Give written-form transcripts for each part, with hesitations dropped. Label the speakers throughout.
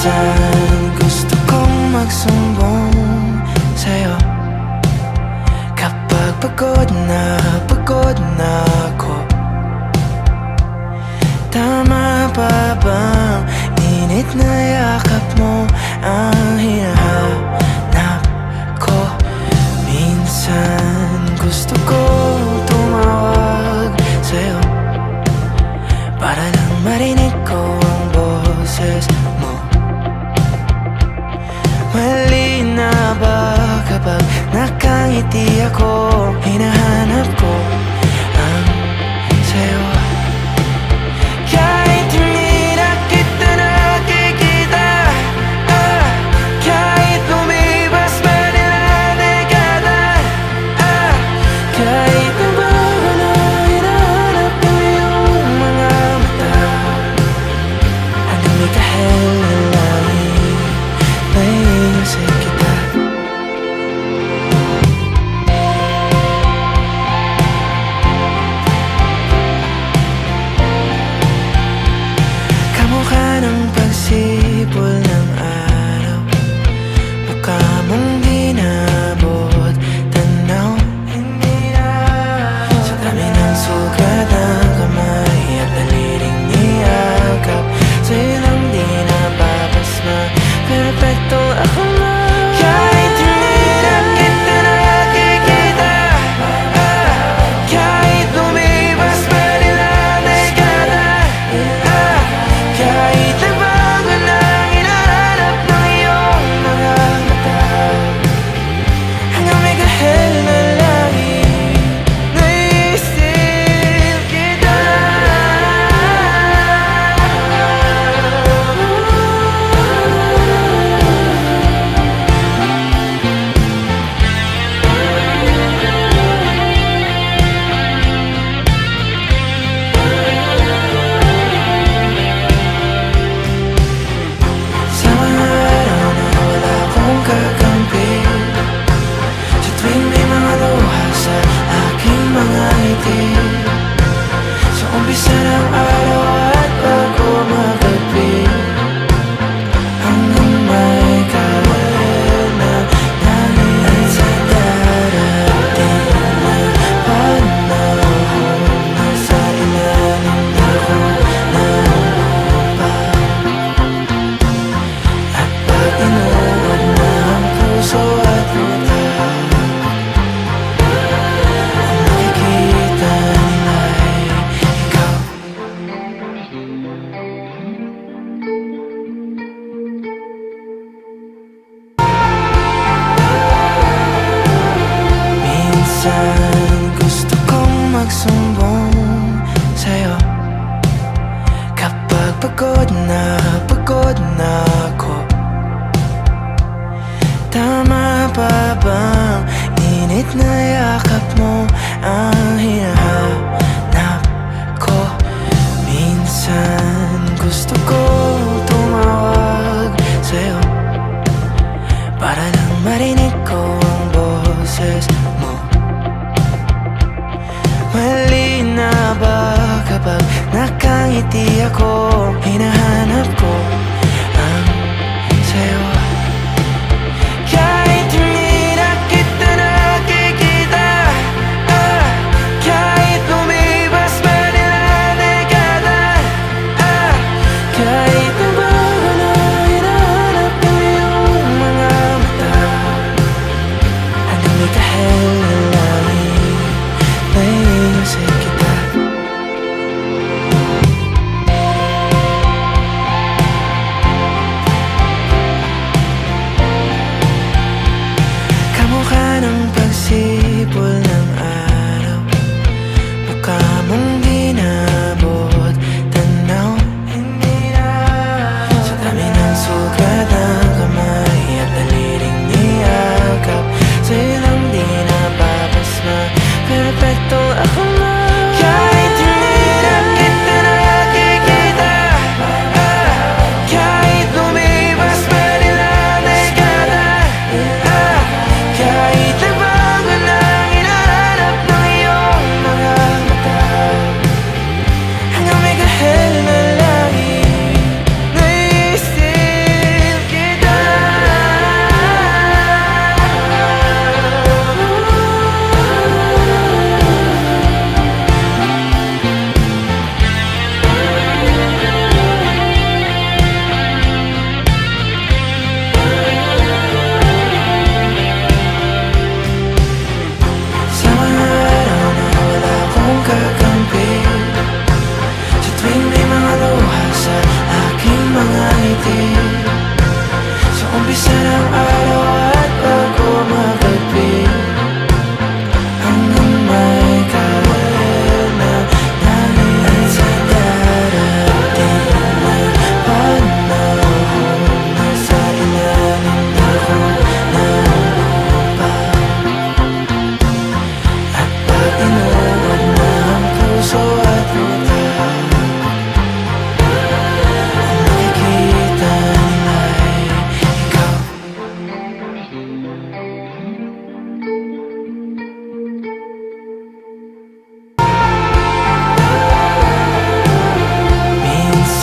Speaker 1: Minsan gusto kong magsumbong sa'yo kapag pagod na ako. Tama pa bang init na yakap mo ang hinahanap ko? Minsan gusto ko tumawag sa'yo para lang marinig ko ang boses mo. Mali na ba kapag nakangiti ako? Hinahanap ko ang sa'yo. Kahit hindi na kita nakikita, kahit lumipas man ilang dekada, kahit nabago na hinahanap ko yung mga mata, hanggang may kahel na langit may isip kita. Kamukha ng pagsipol ng araw, mukha mong di nabot tanaw. Sa dami ng sugat ng kamay at daliling niyakap, sa'yo lang di napapasma, perfecto ako na. Kahit hindi na kita nakikita, kahit lumipas man ilang dekada, kahit nabago na hinahanap ng iyong mga mata, hanggang may kahel na langit naisip kita. Sa mga araw na wala akong kakampi, sa tuwing may mga luha sa aking mga ngiti, sa umpisa ng araw at bago magabi, hanggang may kahel na langit sa darating na panahon, nasa ilalim ako ng lupa. At pag inuod na ang puso at mata, ang nakikita nila'y ikaw. Minsan gusto kong magsumbong sa'yo kapag pagod na ako. Tama pa bang init na yakap mo ang hinahanap ko? Minsan gusto ko tumawag sa'yo para lang marinig ko ang boses mo. Mali na ba kapag nakangiti ako? Hinahanap ko ang sa'yo. Kahit hindi na kita nakikita, kahit lumipas man ilang dekada, kahit nabago na hinahanap ko yung mga mata, hanggang may kahel na langit may isip kita.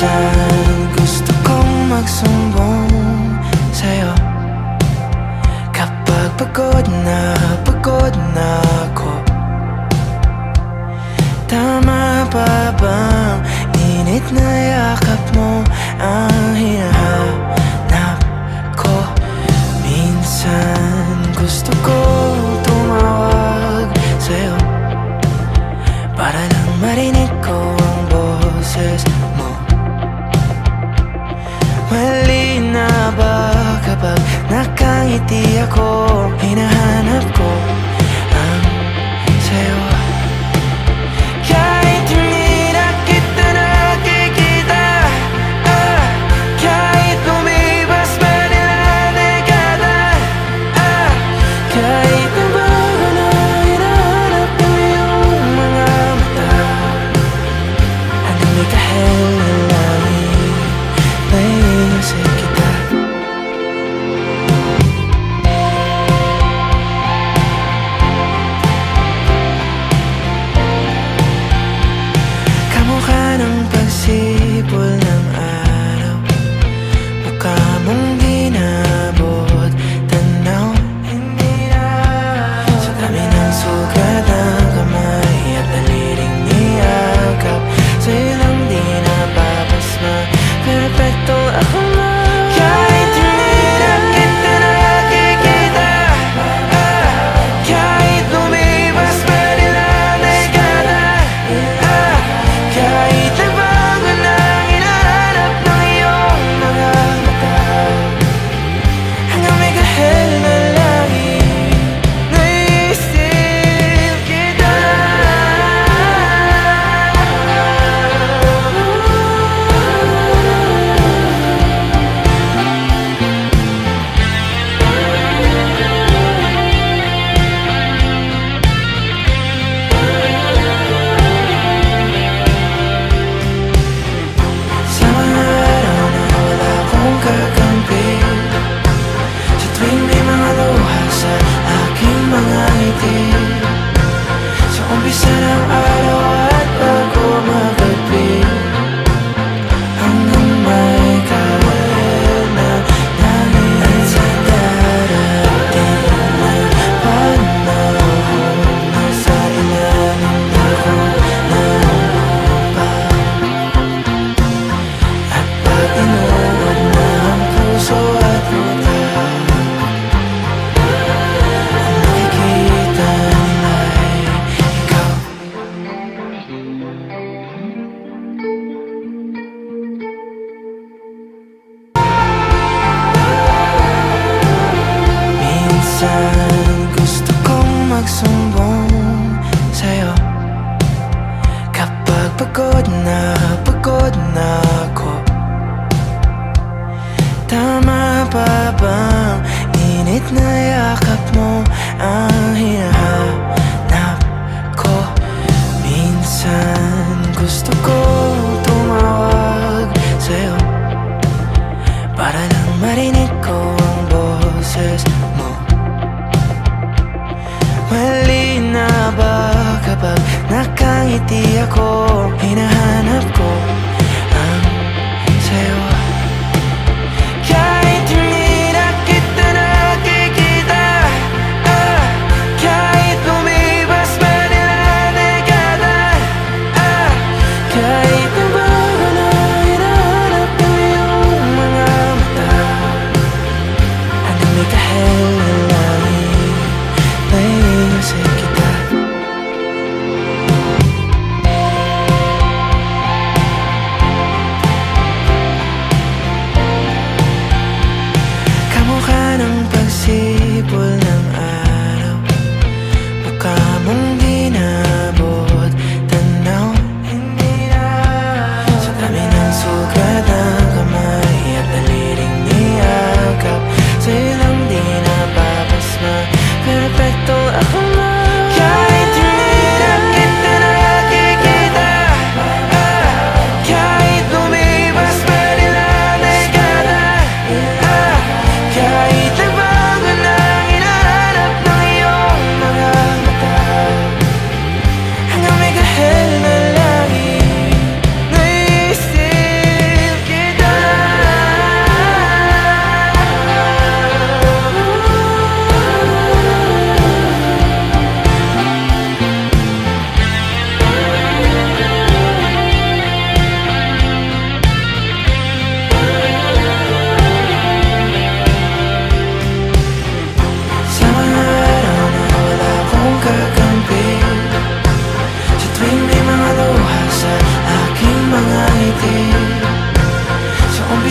Speaker 1: Minsan gusto kong magsumbong sa'yo kapag pagod na ako. Tama pa bang init na yakap mo ang hinahanap ko? Minsan gusto ko tumawag sa'yo para lang marinig ko ang boses mo. Mali na ba kapag nakangiti ako? Hinahanap ko ang sa'yo. Kahit hindi na kita nakikita, kahit lumipas pa nila dekada, kahit nabago na hinahanap ko yung mga mata, hanggang may kahel na langit, naiisip kita. Kamukha ng pagsipol ng araw, mukha mong dinabot tanaw. Hindi na sa dami ng sugat ng kamay at daliling niyakap, sa'yo lang di napapasma, perpekto ako na. Kahit hindi na kita nakikita, kahit lumipas pa nila dekada, kahit nabago na hinahanap ng iyong mga mata, hanggang may kahel na langit, naiisip kita. Sa mga araw na wala akong kakampi, sa tuwing may mga luha sa aking mga ngiti, sa umpisa ng araw at bago magagpi, hanggang may kahel na langit, sa darating na panahon, nasa ilalim ako ng lupa. At pag inuod na ang puso at mata, ang nakikita nila'y ikaw. Minsan gusto kong magsumbong sa'yo kapag pagod na ako. Tama pa bang init na yakap mo ang hinahanap ko? Minsan gusto ko tumawag sa'yo para lang marinig ko ang boses mo. Mali na ba kapag nakangiti ako? Hinahanap ko ang sa'yo. Kahit hindi na kita nakikita, kahit lumipas pa nila dekada, kahit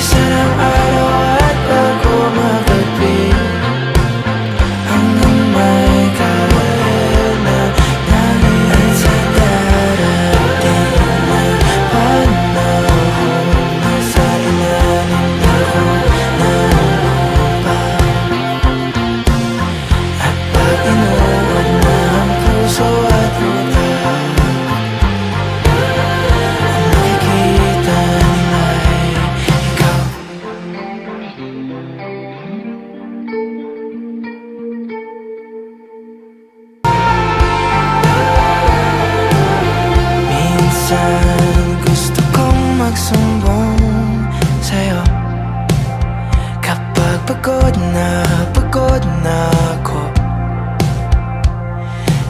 Speaker 1: umpisa ng araw at bago magabi, hanggang may kahit na nangyayon sa darating na panahon. Nasa ilalim ako ng lupa, at pag inuod na ang puso at utak, ang makikita nila'y ikaw. Minsan gusto kong magsumbong sa'yo kapag pagod na ako.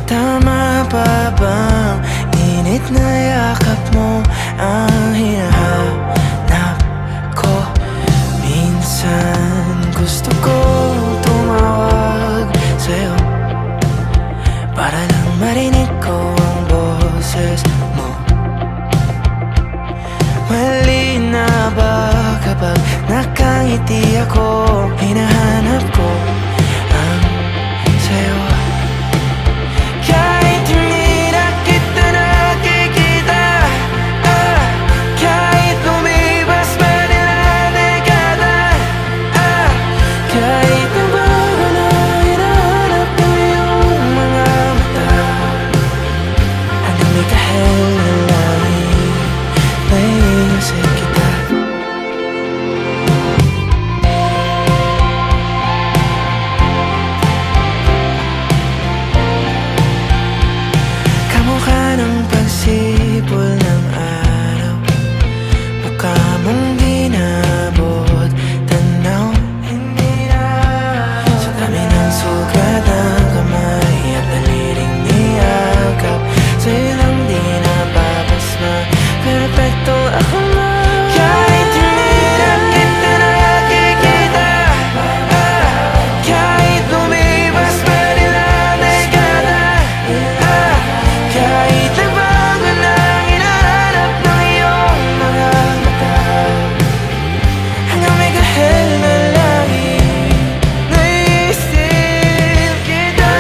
Speaker 1: Tama pa bang init na yakap mo ang hinahanap ko? Minsan gusto ko tumawag sa'yo para lang marinig ko ang boses mo. Mali na ba kapag nakangiti ako? Hinahanap ko ang sa'yo. Kahit hindi na kita nakikita, kahit lumipas pa nila dekada, kahit nabago na hinahanap ko yung mga mata, hanggang may kahel na langit, naiisip kita. Kamukha ng pagsipol ng araw, mukha mong di nabot tanaw. Hindi na sa dami ng sugat ng kamay at daliling niyakap, sa'yo lang di napapasma, perpekto ako na. Kahit hindi na kita nakikita, kahit lumipas pa nila dekada, kahit nabago na hinahanap ng iyong mga mata, hanggang may kahel na langit, naiisip kita.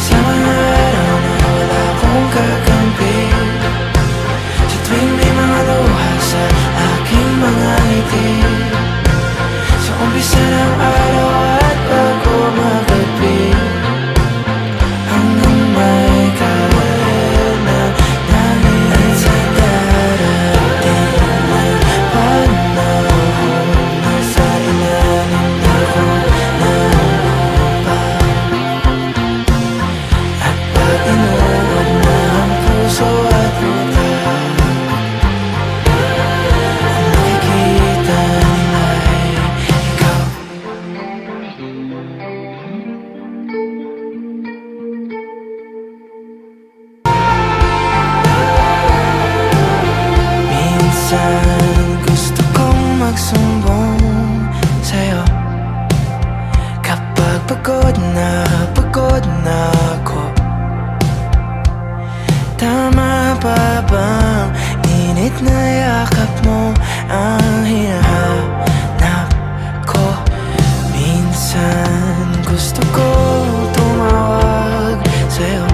Speaker 1: Sa mga araw na wala akong kakampi, sa tuwing may mga luha sa aking mga ngiti, sa umpisa ng araw at bago magabi, hanggang may kahit na nangyayon sa darating na panahon. Nasa ilalim ako ng lupa, at pag inuod na ang puso at utak, ang makikita nila'y ikaw. Minsan gusto kong magsumbong sa'yo kapag pagod na ako. Tama pa bang init na yakap mo ang hinahanap ko? Minsan gusto ko tumawag sa'yo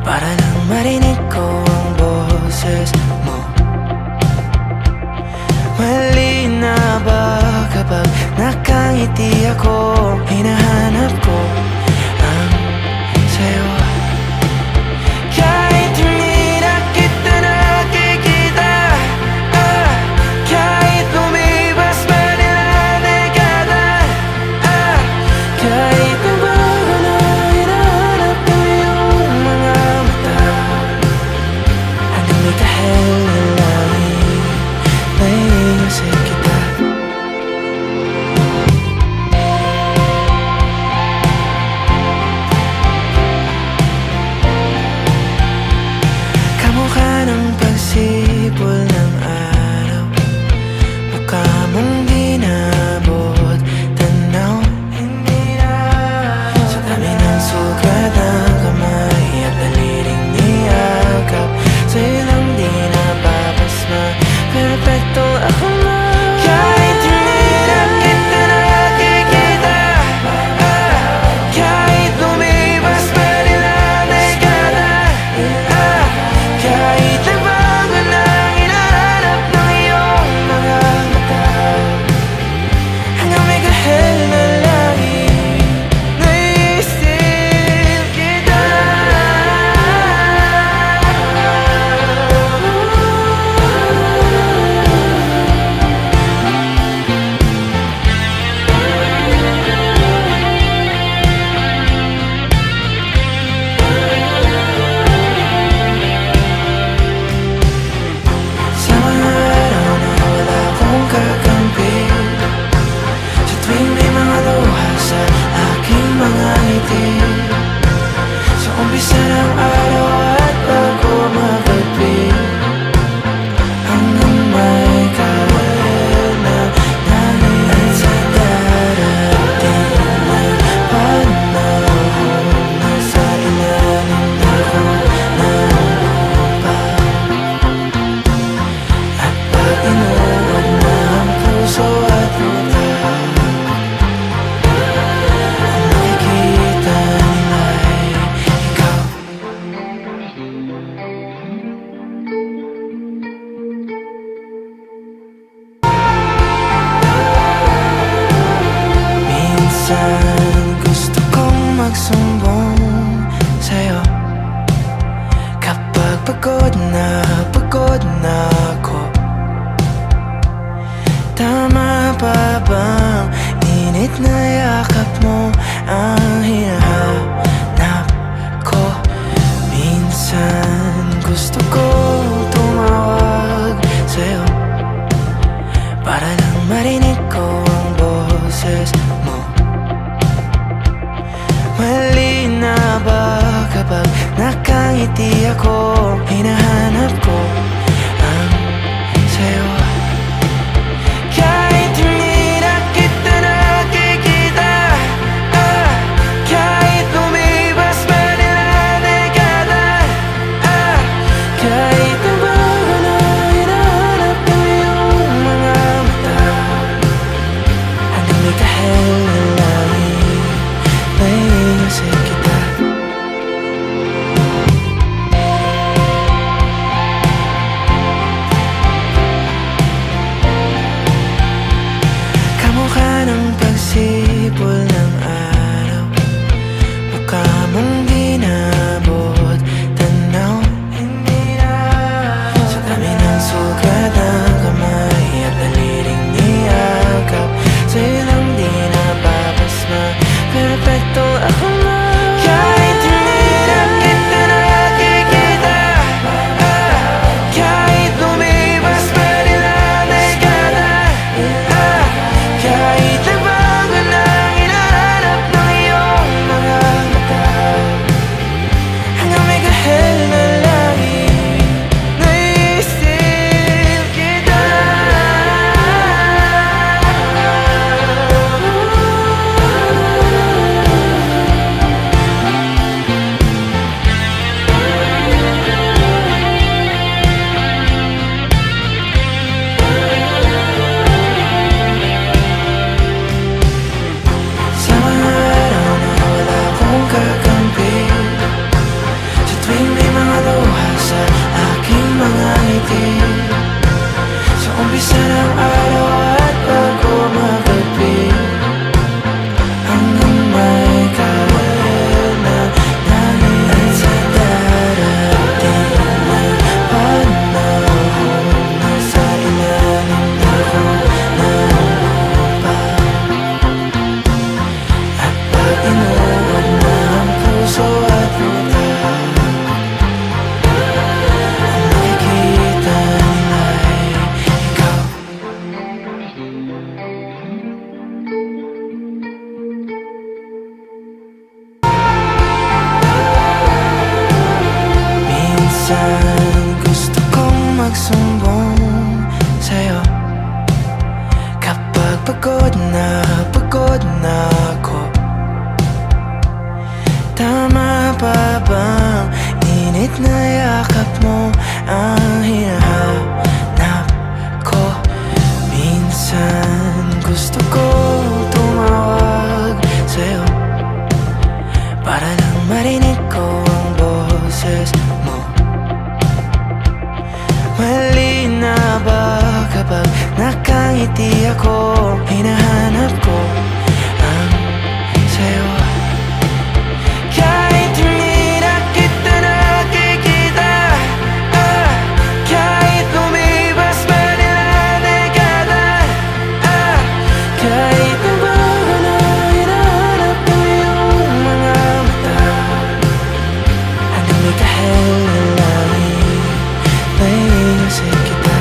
Speaker 1: para lang marinig ko ang boses mo. Mali na ba kapag nakangiti ako? Hinahanap ko ang sa'yo. Kahit hindi na kita nakikita, kahit lumipas pa nila dekada, kahit nabago na hinahanap ko yung mga mata, hanggang may kahel na langit, naiisip kita. ng pagsipol ng araw, mukha mong di nabot tanaw. Sa dami ng sugat ng kamay at daliling niyakap, sa'yo lang di napapasma, perpekto ako na. Kahit hindi na kita nakikita, kahit lumipas pa rin ang dekada, kahit nagbago na ang hinahanap ng iyong mga mata, hanggang may kahel na langit, naiisip kita. Sa mga araw na wala akong kakampi, sa tuwing may mga luha sa aking mga ngiti, sa umpisa ng araw at bago magpagpig, hanggang may kahel na langit, sa darating na panahon, nasa ilalim ako ng lupa. At pag inuod na ang puso at utak, ang makikita nila'y ikaw. Minsan gusto kong magsumbong sa'yo, kapag pagod na ako. Tama pa bang init na yakap mo ang hinahanap ko? Minsan gusto ko tumawag sa'yo, para lang marinig ko ang boses mo. Mali na ba kapag nakangiti ako? Hinahanap ko ang sa'yo. Kahit hindi na kita nakikita, kahit lumipas pa rin ang dekada, kahit nagbago na hinahanap ng iyong mga mata, hanggang may kahel na langit, naiisip kita. Kamukha ng pagsipol ng araw, mukha mong di nabot tanaw. Sa dami ng sugat ng kamay at daliling niyakap, sa'yo lang di napapasma, perpekto ako na. Kahit hindi na kita nakikita, kahit lumipas pa rin ang dekada, kahit nagbago na ang hinahanap ng iyong mga mata, hanggang may kahel na langit, naiisip kita. Sa mga araw na wala akong kakampi, sa tuwing may mga luha sa aking mga ngiti, sa umpisa ng araw at bago magpagpig, hanggang may kahel na langit, sa darating na panahon, nasa ilalim ako ng lupa. At pag inuod na ang puso at utak, ang makikita nila'y ikaw. Minsan gusto magsumbong sa'yo kapag pagod na ako. Tama pa bang init na yakap mo ang hinahanap ko? Minsan gusto ko tumawag sa'yo para lang marinig ko ang boses mo. Mali na ba kapag nakangiti ako? Hinahanap ko ang sa'yo. Kahit hindi na kita nakikita, kahit lumipas pa nila dekada, kahit nabago na hinahanap ko yung mga mata, hanggang may kahel na langit may isip kita.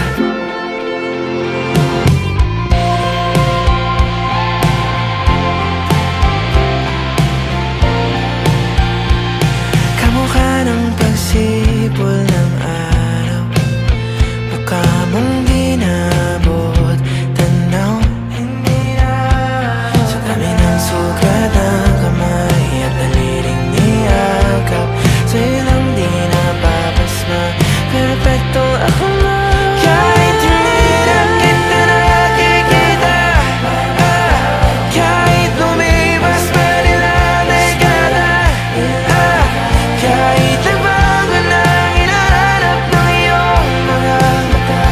Speaker 1: Kamukha ng pagsipol ng araw, mukha mong ginabot tanaw. Hindi na sa dami ng sugat ng kamay at daliling niyakap, sa'yo lang di napapasma, perpekto ako na. Kahit hindi na kita nakikita, kahit lumipas pa nila dekada, kahit nabago na hinahanap ng iyong mga mata,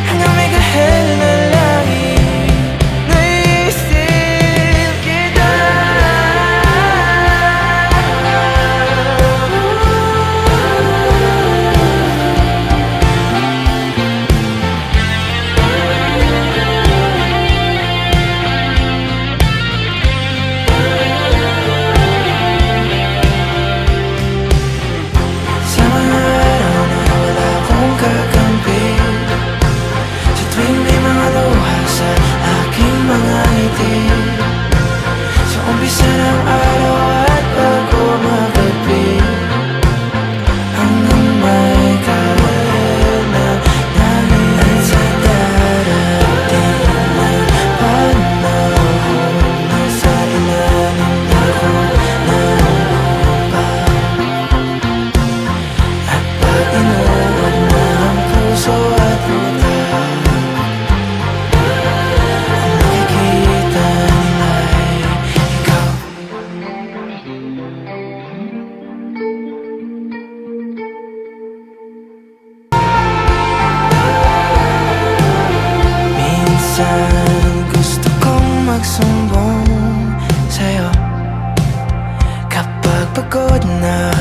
Speaker 1: hanggang may kahel na langit naiisip kita. Sa mga araw na wala akong kakampi, sa tuwing may mga luha sa aking mga ngiti, sa umpisa ng araw at bago magabi, hanggang may kahel na langit sa darating na panahon, nasa ilalim ako ng lupa. At pag inuod na ang puso at utak, ang makikita nila'y ikaw. Minsan gusto kong magsumbong sa'yo kapag pagod na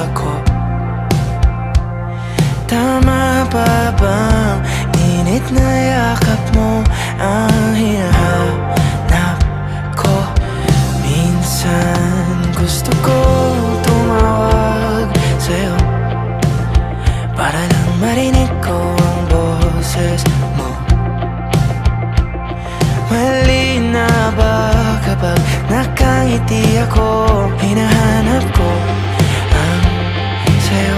Speaker 1: ako. Tama pa bang init na yakap mo ang hinahanap ko? Minsan gusto ko tumawag sa'yo para lang marinig ko ang boses mo. Mali na ba kapag nakangiti ako? Hinahanap ko ang sa'yo.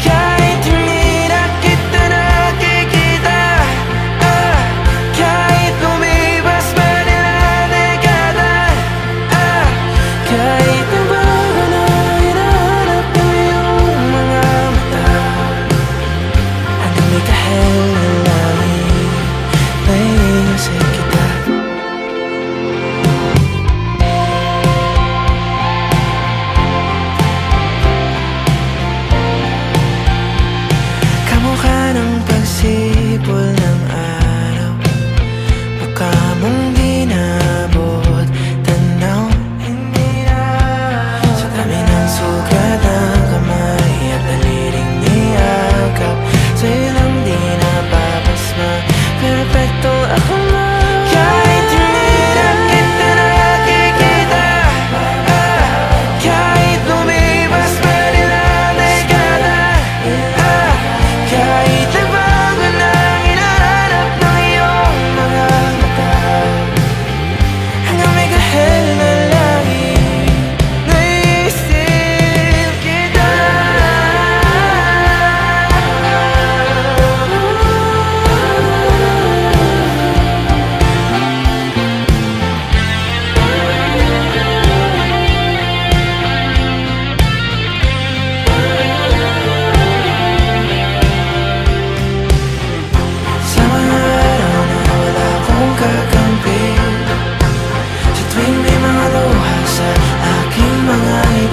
Speaker 1: Kahit hindi na kita nakikita, kahit lumipas pa nila dekada, kahit nabago na hinahanap ko yung mga mata, hanggang may kahel na langit may isip kita.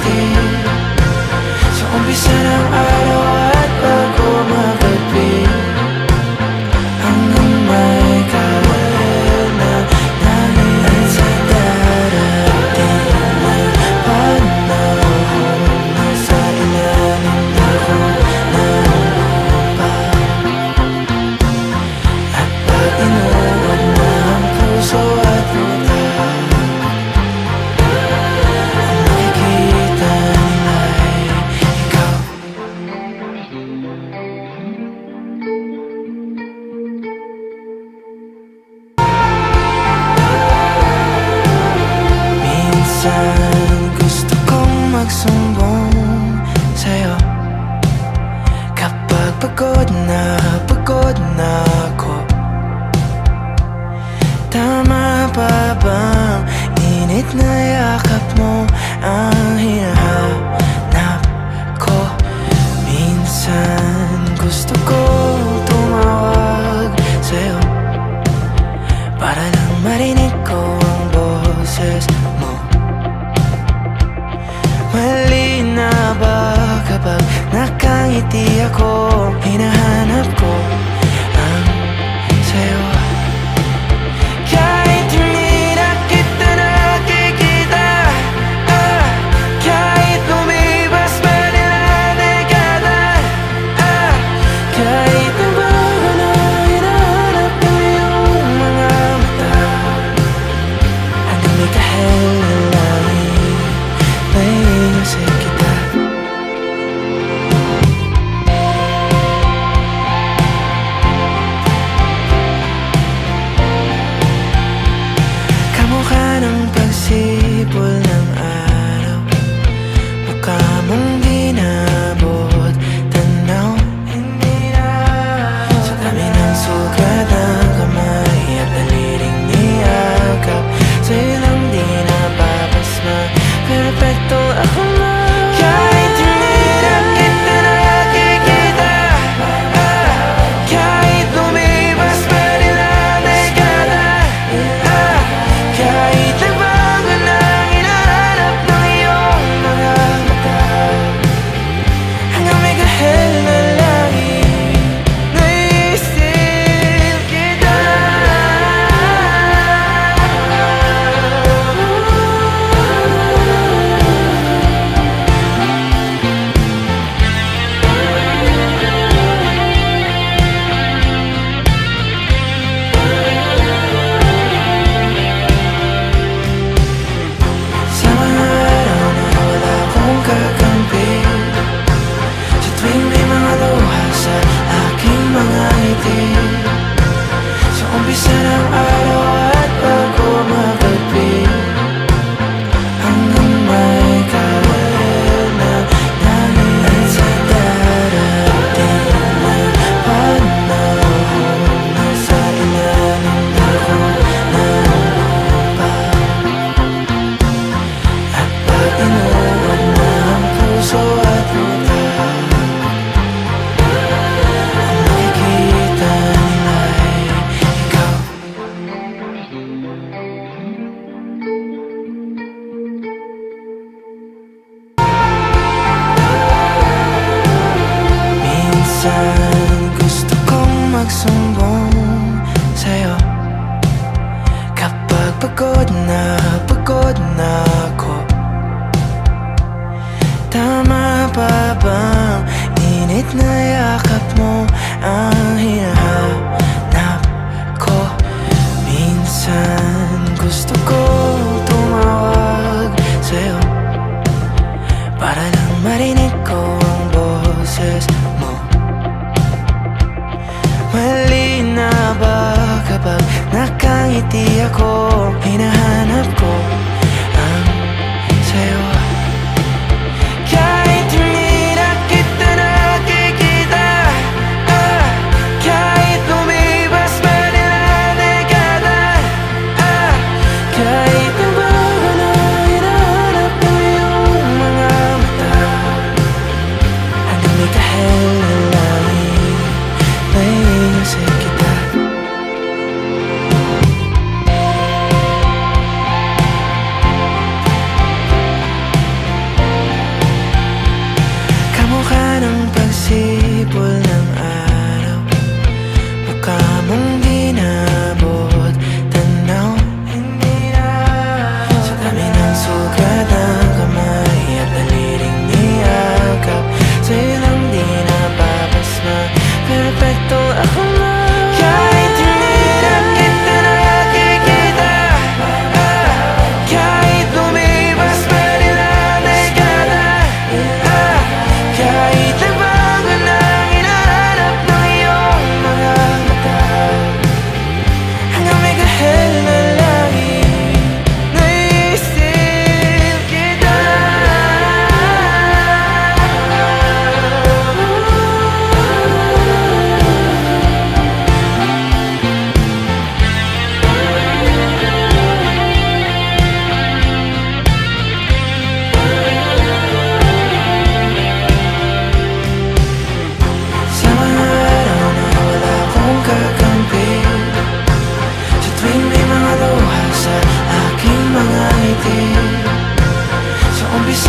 Speaker 1: ngiti sa umpisa ng araw at bago magabi, hanggang may kahit na nangingin sa darating na panahon. Nasa ilalim ako ng lupa, at pag inuod na ang puso at utak, ang makikita nila'y ikaw. Minsan gusto kong magsumbong sa'yo kapag pagod na ako. Tama pa bang init na yakap mo ang hinahanap ko? Minsan gusto ko tumawag sa'yo para lang marinig ko ang boses mo. Mali na ba kapag nakangiti ako? Hinahanap ko ang sa'yo. Kahit hindi na kita nakikita, kahit lumipas pa nila dekada, kahit na bago na hinahanap ko yung mga mata, hanggang may kahel na langit, may isip kita. Kamukha ng pagsipol ng araw, mukha mong di nabot tanaw. Hindi na sa dami ng sugat ng kamay at daliling niyakap, sa'yo lang di napapasma, perpekto ako na. Kahit hindi na kita nakikita, kahit lumipas pa nila dekada, kahit na bago na hinahanap ng iyong mga mata, hanggang may kahel na langit, naiisip kita. Sa mga araw na wala akong kakampi, sa tuwing may mga luha sa aking mga ngiti, sa umpisa ng araw at bago magabi, hanggang may kahit na nangingin sa darating na panahon. Nasa ilalim ako ng lupa, at pag inuod na ang puso at utak, ang makikita nila'y ikaw. Minsan gusto kong magsumbong sa'yo kapag pagod na ako. Tama pa bang init na yakap mo ang hinahanap ko? Minsan gusto ko tumawag sa'yo para lang marinig ko ang boses mo. Mali na ba kapag nakangiti ako? Hinahanap ko ang sa'yo. Kahit hindi na kita nakikita, kahit lumipas pa nila dekada, kahit na bago na hinahanap ko yung mga mata, hanggang may kahel na langit, may isip kita.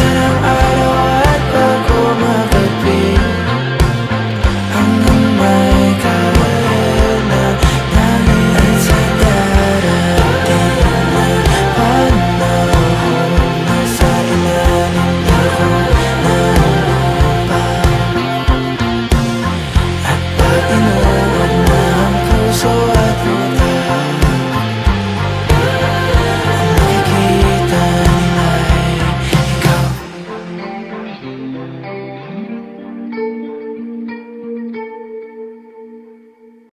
Speaker 1: ng araw at bago magkapit, hanggang may kahit na dahil sa darating na panahon, nasa ilalim ako ng lupa. At pag inuod na ang puso at utak, ang makikita nila'y ikaw.